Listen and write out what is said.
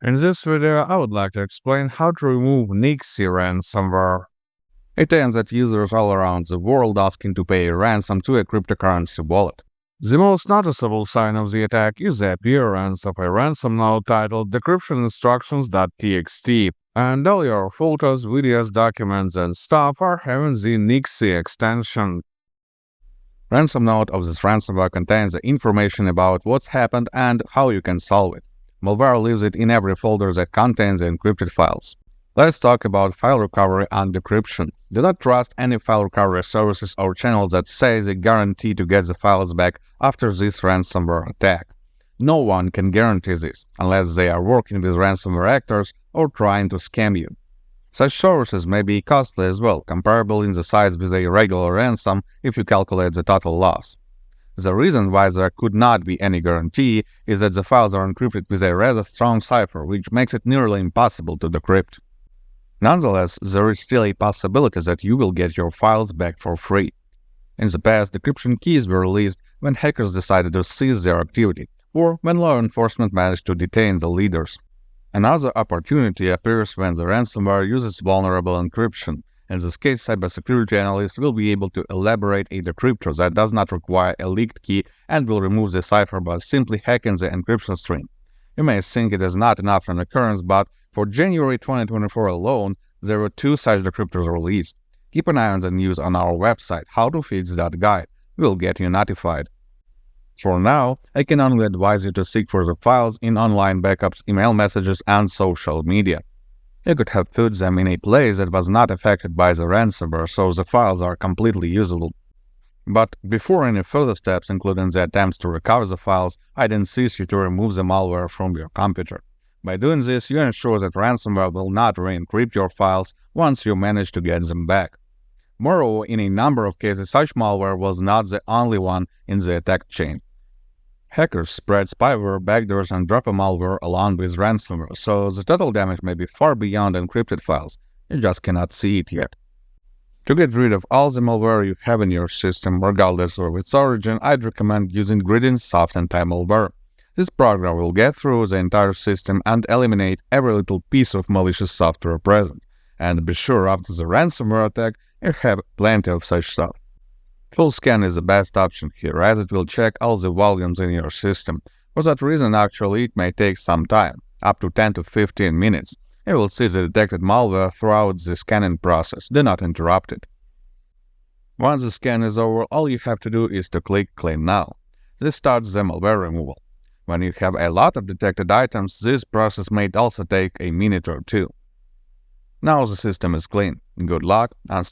In this video, I would like to explain how to remove Nyxe Ransomware. It aims at users all around the world asking to pay a ransom to a cryptocurrency wallet. The most noticeable sign of the attack is the appearance of a ransom note titled Decryption Instructions.txt, and all your photos, videos, documents, and stuff are having the Nyxe extension. Ransom note of this ransomware contains the information about what's happened and how you can solve it. Malware leaves it in every folder that contains the encrypted files. Let's talk about file recovery and decryption. Do not trust any file recovery services or channels that say they guarantee to get the files back after this ransomware attack. No one can guarantee this unless they are working with ransomware actors or trying to scam you. Such services may be costly as well, comparable in the size with a regular ransom if you calculate the total loss. The reason why there could not be any guarantee is that the files are encrypted with a rather strong cipher, which makes it nearly impossible to decrypt. Nonetheless, there is still a possibility that you will get your files back for free. In the past, decryption keys were released when hackers decided to cease their activity, or when law enforcement managed to detain the leaders. Another opportunity appears when the ransomware uses vulnerable encryption. In this case, cybersecurity analysts will be able to elaborate a decryptor that does not require a leaked key and will remove the cipher by simply hacking the encryption string. You may think it is not enough for an occurrence, but for January 2024 alone, there were 2 such decryptors released. Keep an eye on the news on our website, HowToFix.Guide. We'll get you notified. For now, I can only advise you to seek for the files in online backups, email messages, and social media. You could have put them in a place that was not affected by the ransomware, so the files are completely usable. But before any further steps, including the attempts to recover the files, I'd insist you to remove the malware from your computer. By doing this, you ensure that ransomware will not re-encrypt your files once you manage to get them back. Moreover, in a number of cases, such malware was not the only one in the attack chain. Hackers spread spyware, backdoors, and dropper malware along with ransomware, so the total damage may be far beyond encrypted files. You just cannot see it yet. To get rid of all the malware you have in your system, regardless of its origin, I'd recommend using Gradient Soft Anti-Malware. This program will get through the entire system and eliminate every little piece of malicious software present. And be sure after the ransomware attack, you have plenty of such stuff. Full scan is the best option here, as it will check all the volumes in your system. For that reason, actually, it may take some time, up to 10 to 15 minutes. You will see the detected malware throughout the scanning process. Do not interrupt it. Once the scan is over, all you have to do is to click Clean Now. This starts the malware removal. When you have a lot of detected items, this process may also take a minute or 2. Now the system is clean. Good luck and